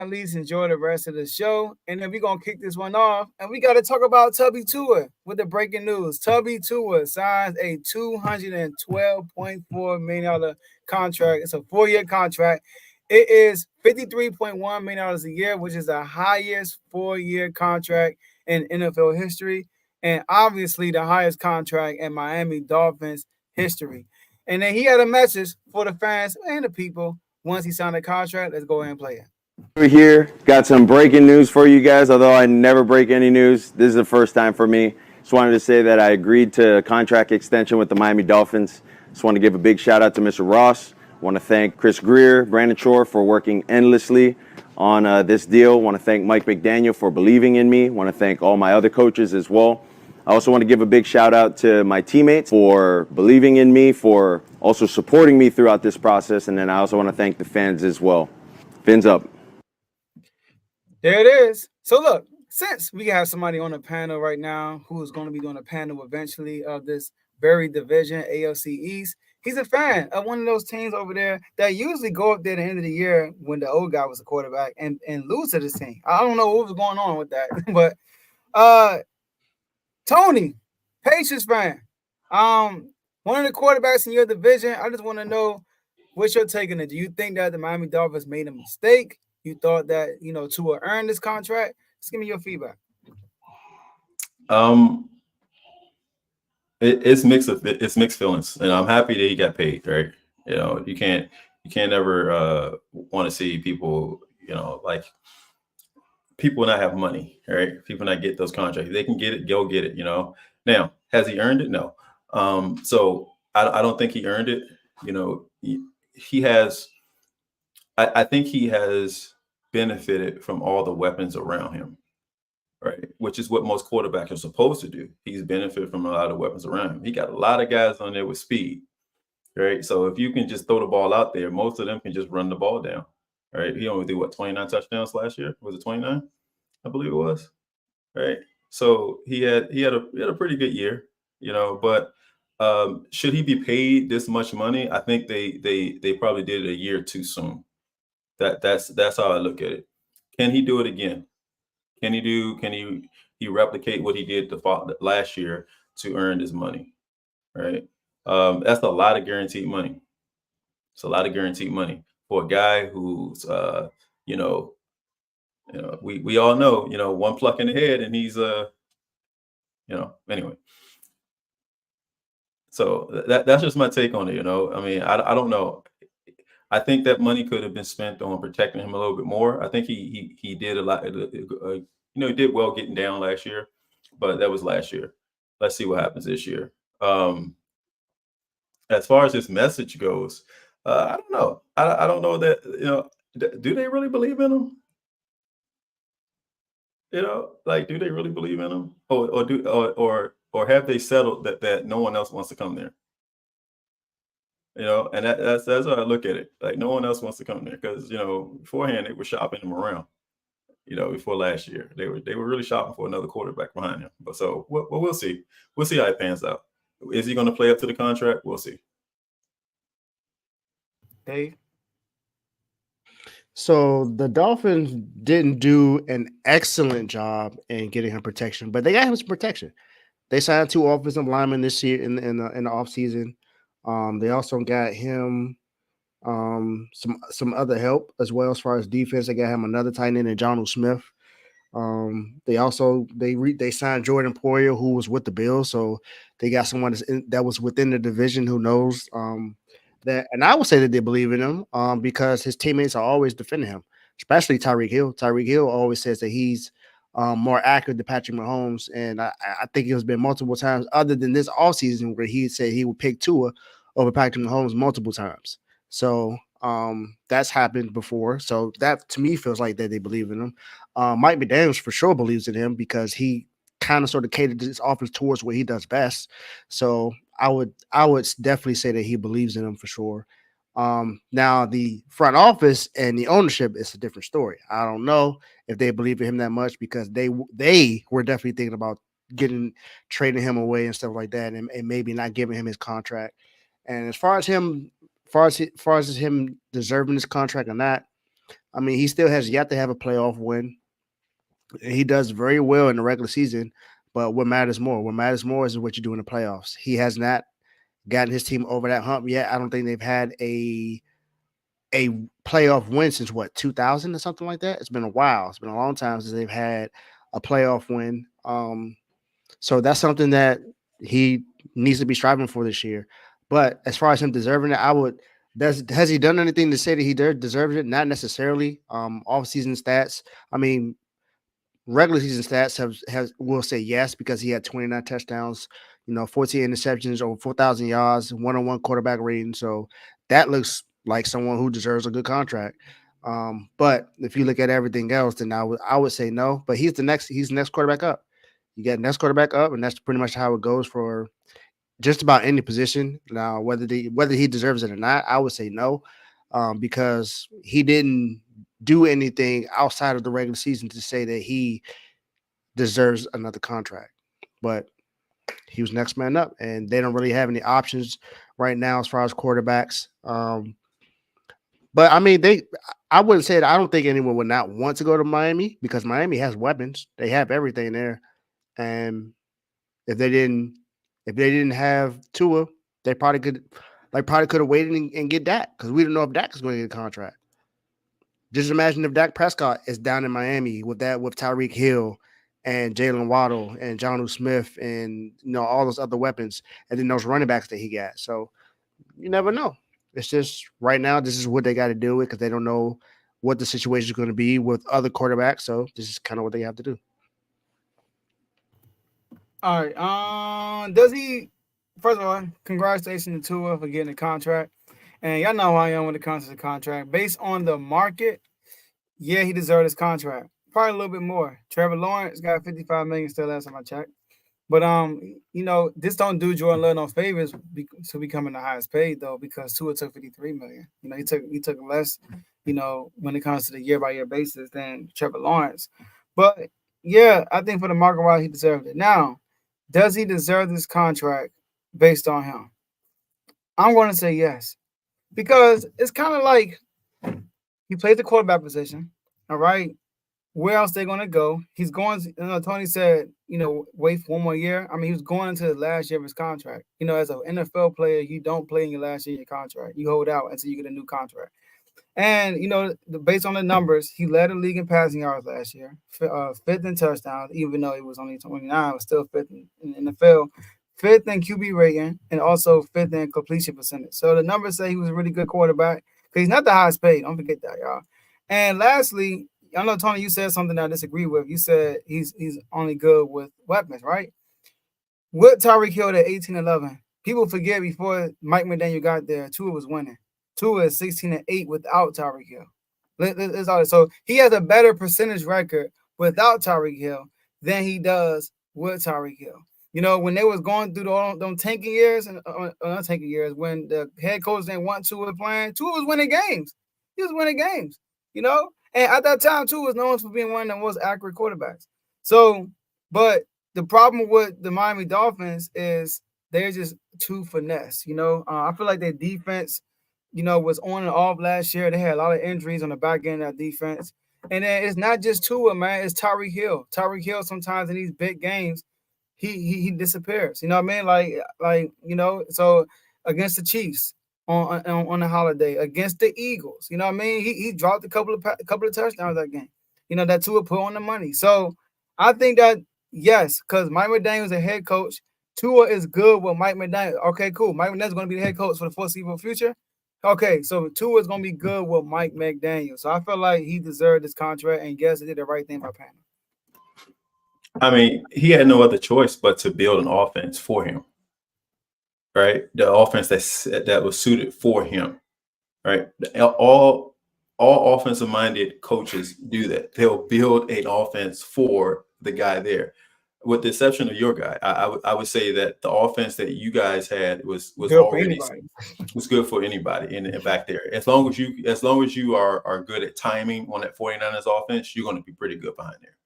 at least enjoy the rest of the show. And then we're going to kick this one off. And we got to talk about Tubby Tua with the breaking news. Tubby Tua signs a $212.4 million contract. It's a 4-year contract. It is $53.1 million a year, which is the highest 4-year contract in NFL history. And obviously the highest contract in Miami Dolphins history. And then he had a message for the fans and the people once he signed a contract. Let's go ahead and play it. Over here, got some breaking news for you guys. Although I never break any news, this is the first time for me. Just wanted to say that I agreed to a contract extension with the Miami Dolphins. Just want to give a big shout out to Mr. Ross. Want to thank Chris Greer, Brandon Shore for working endlessly on this deal. Want to thank Mike McDaniel for believing in me. Want to thank all my other coaches as well. I also want to give a big shout out to my teammates for believing in me, for also supporting me throughout this process. And then I also want to thank the fans as well. Fins up. There it is. So look, since we have somebody on the panel right now who is going to be doing a panel eventually of this very division, AFC East, he's a fan of one of those teams over there that usually go up there at the end of the year when the old guy was the quarterback and lose to this team. I don't know what was going on with that, but Tony, Patriots fan, one of the quarterbacks in your division. I just want to know what's your take on it. Do you think that the Miami Dolphins made a mistake? You thought that Tua earned this contract? Just give me your feedback. It's mixed feelings, and I'm happy that he got paid. Right? You can't ever want to see people like people not have money, right? People not get those contracts. If they can get it, go get it. Now, has he earned it? No. So I don't think he earned it. He has. I think he has benefited from all the weapons around him, right? Which is what most quarterbacks are supposed to do. He's benefited from a lot of weapons around him. He got a lot of guys on there with speed, right? So if you can just throw the ball out there, most of them can just run the ball down, right? He only did 29 touchdowns last year? Was it 29? I believe it was, right? So he had a pretty good year, But should he be paid this much money? I think they probably did it a year too soon. That's how I look at it. Can he do it again? Can he replicate what he did the last year to earn his money? Right. That's a lot of guaranteed money. It's a lot of guaranteed money for a guy who's we all know, one pluck in the head and he's anyway. So that's just my take on it. I mean, I don't know. I think that money could have been spent on protecting him a little bit more. I think he did a lot. He did well getting down last year, but that was last year. Let's see what happens this year. As far as his message goes, I don't know. I don't know that do they really believe in him? Do they really believe in him, or have they settled that no one else wants to come there? And that's how I look at it. Like no one else wants to come there because beforehand they were shopping him around. Before last year they were really shopping for another quarterback behind him. But so we'll see. We'll see how it pans out. Is he going to play up to the contract? We'll see. Dave. So the Dolphins didn't do an excellent job in getting him protection, but they got him some protection. They signed 2 offensive linemen this year in the offseason. They also got him some other help as well as far as defense. They got him another tight end in Jonnu Smith. They signed Jordan Poyer, who was with the Bills, so they got someone that was within the division who knows that. And I would say that they believe in him because his teammates are always defending him, especially Tyreek Hill. Tyreek Hill always says that he's more accurate than Patrick Mahomes, and I think it has been multiple times other than this offseason where he said he would pick Tua over Patrick Mahomes multiple times. So that's happened before. So that to me feels like that they believe in him. Mike McDaniels for sure believes in him because he kind of sort of catered his offense towards what he does best. So I would definitely say that he believes in him for sure. Now the front office and the ownership is a different story. I don't know if they believe in him that much because they were definitely thinking about trading him away and stuff like that, and maybe not giving him his contract. And as far as him deserving this contract or not, I mean, he still has yet to have a playoff win. He does very well in the regular season, but what matters more? What matters more is what you do in the playoffs. He has not gotten his team over that hump yet. I don't think they've had a playoff win since what 2000 or something like that. It's been a while. It's been a long time since they've had a playoff win. So that's something that he needs to be striving for this year. But as far as him deserving it, I would. Has he done anything to say that he deserves it? Not necessarily. Off season stats. I mean, regular season stats have will say yes because he had 29 touchdowns, 14 interceptions, over 4,000 yards, one-on-one quarterback rating. So that looks like someone who deserves a good contract. But if you look at everything else, then I would say no. But he's the next quarterback up. You get next quarterback up, and that's pretty much how it goes for just about any position. Now, whether he deserves it or not, I would say no, because he didn't do anything outside of the regular season to say that he deserves another contract. But he was next man up, and they don't really have any options right now as far as quarterbacks. But I mean, I wouldn't say that. I don't think anyone would not want to go to Miami because Miami has weapons. They have everything there, and if they didn't have Tua, they probably could have waited and get Dak because we don't know if Dak is going to get a contract. Just imagine if Dak Prescott is down in Miami with Tyreek Hill and Jalen Waddle and Jonnu Smith and all those other weapons, and then those running backs that he got. So you never know. It's just right now, this is what they got to deal with because they don't know what the situation is going to be with other quarterbacks. So this is kind of what they have to do. All right. Does he? First of all, congratulations to Tua for getting a contract. And y'all know how I am when it comes to the contract. Based on the market, yeah, he deserved his contract. Probably a little bit more. Trevor Lawrence got 55 million still last time I checked. But this don't do Jordan Love no favors to becoming the highest paid though, because Tua took 53 million. He took less, when it comes to the year by year basis than Trevor Lawrence. But yeah, I think for the market wise, he deserved it. Now, does he deserve this contract based on him? I'm going to say yes, because it's kind of like he plays the quarterback position. All right, where else they going to go? He's going. Tony said, wait for one more year. I mean, he was going into the last year of his contract. As an NFL player, you don't play in your last year of your contract. You hold out until you get a new contract. And based on the numbers, he led the league in passing yards last year, fifth in touchdowns, even though he was only 29, was still fifth in the NFL, fifth in QB rating, and also fifth in completion percentage. So the numbers say he was a really good quarterback because he's not the highest paid. Don't forget that, y'all. And lastly, I know, Tony, you said something I disagree with. You said he's only good with weapons, right? With Tyreek Hill at 18-11, people forget before Mike McDaniel got there, Tua was winning. Tua is 16-8 without Tyreek Hill. So he has a better percentage record without Tyreek Hill than he does with Tyreek Hill. When they was going through them tanking years, and not tanking years, when the head coach didn't want Tua playing, Tua was winning games. He was winning games, And at that time, Tua was known for being one of the most accurate quarterbacks. So, but the problem with the Miami Dolphins is they're just too finesse. I feel like their defense, was on and off last year. They had a lot of injuries on the back end of that defense. And then it's not just Tua, man. It's Tyreek Hill. Tyreek Hill sometimes in these big games, he disappears. You know what I mean? So against the Chiefs on the holiday, against the Eagles, you know what I mean? He dropped a couple of touchdowns that game. That Tua put on the money. So I think that yes, because Mike McDaniel is a head coach. Tua is good with Mike McDaniel. Okay, cool. Mike McDaniel is going to be the head coach for the foreseeable future. Okay, so Tua is going to be good with Mike McDaniel. So I feel like he deserved this contract, and yes, they did the right thing by paying him. I mean, he had no other choice but to build an offense for him, right? The offense that was suited for him, right? All offensive-minded coaches do that. They'll build an offense for the guy there. With the exception of your guy, I would say that the offense that you guys had was already was good for anybody in back there. As long as you are good at timing on that 49ers offense, you're going to be pretty good behind there,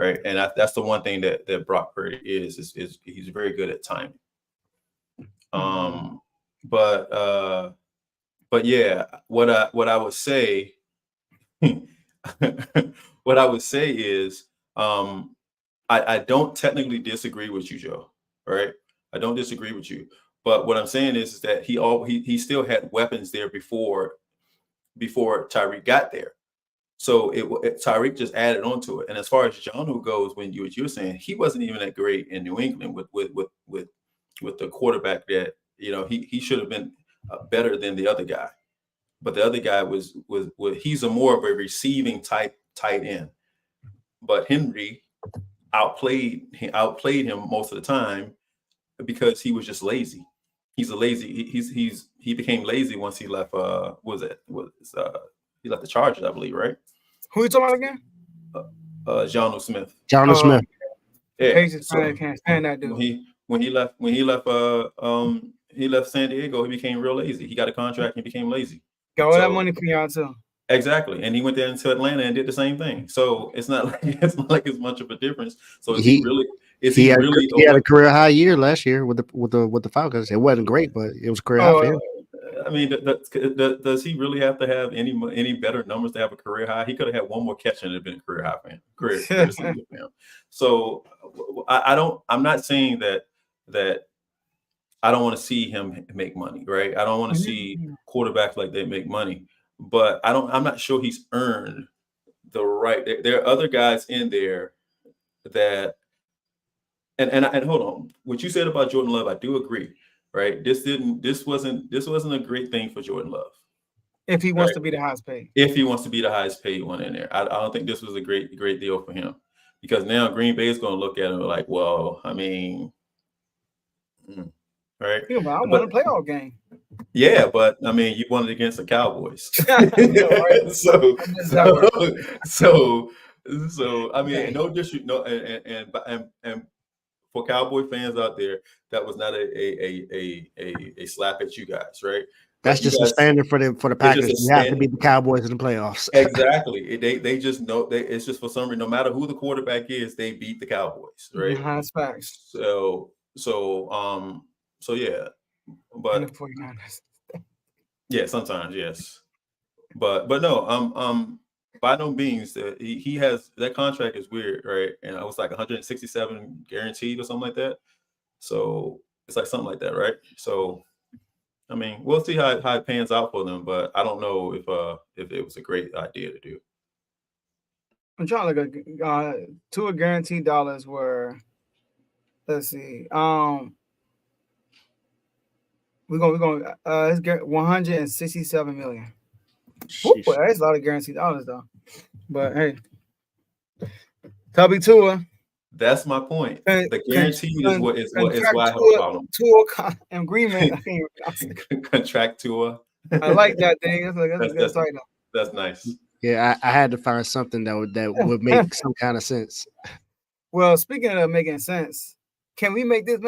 right? And that's the one thing that Brock Purdy is he's very good at timing. But yeah, what I would say what I would say is, I don't technically disagree with you, Joe. Right? I don't disagree with you. But what I'm saying is that he still had weapons there before Tyreek got there. So Tyreek just added on to it. And as far as Jonnu goes, what you're saying, he wasn't even that great in New England with the quarterback that, he should have been better than the other guy. But the other guy was he's a more of a receiving type tight end. But Henry outplayed him most of the time because he was just lazy. He became lazy once he left. He left the Chargers, I believe, right? Who you talking about again? Jonnu Smith. Jonnu Smith. Yeah. Patriots can't stand that dude. When he left San Diego, he became real lazy. He got a contract and became lazy. Got all that money for y'all too. Exactly, and he went there into Atlanta and did the same thing. So it's not like as much of a difference. So he had a career high year last year with the Falcons. It wasn't great, but it was a career high for him. I mean, does he really have to have any better numbers to have a career high? He could have had one more catch and it'd been a career high for him. Career season for him. So I'm not saying that I don't want to see him make money, right? I don't want to see quarterbacks like they make money, but I'm not sure he's earned the right. There are other guys in there that, and hold on, what you said about Jordan Love, I do agree, right? This wasn't a great thing for Jordan Love. If he wants to be the highest paid. If he wants to be the highest paid one in there, I don't think this was a great deal for him, because now Green Bay is going to look at him like, well, I mean. Right. I want to play all game. Yeah, but I mean, you won it against the Cowboys. So I mean, no disrespect, no, and for Cowboy fans out there, that was not a slap at you guys, right? That's just a standard for the Packers. You have to beat the Cowboys in the playoffs. Exactly. They just know it's just for some reason, no matter who the quarterback is, they beat the Cowboys, right? That's facts. So yeah, but yeah, sometimes yes, but no, by no means he has that contract is weird, right? And it was like 167 guaranteed or something like that. So it's like something like that, right? So I mean, we'll see how it pans out for them, but I don't know if it was a great idea to do. I'm trying to look. Two guaranteed dollars were. Let's see. We're going. It's 167 million. Ooh, that's a lot of guaranteed dollars, though. But hey, Tubby Tua. That's my point. The guaranteed is why I have a problem. Tua agreement. Contract Tua. I like that thing. That's right now. That's nice. Yeah, I had to find something that would make some kind of sense. Well, speaking of making sense, can we make this make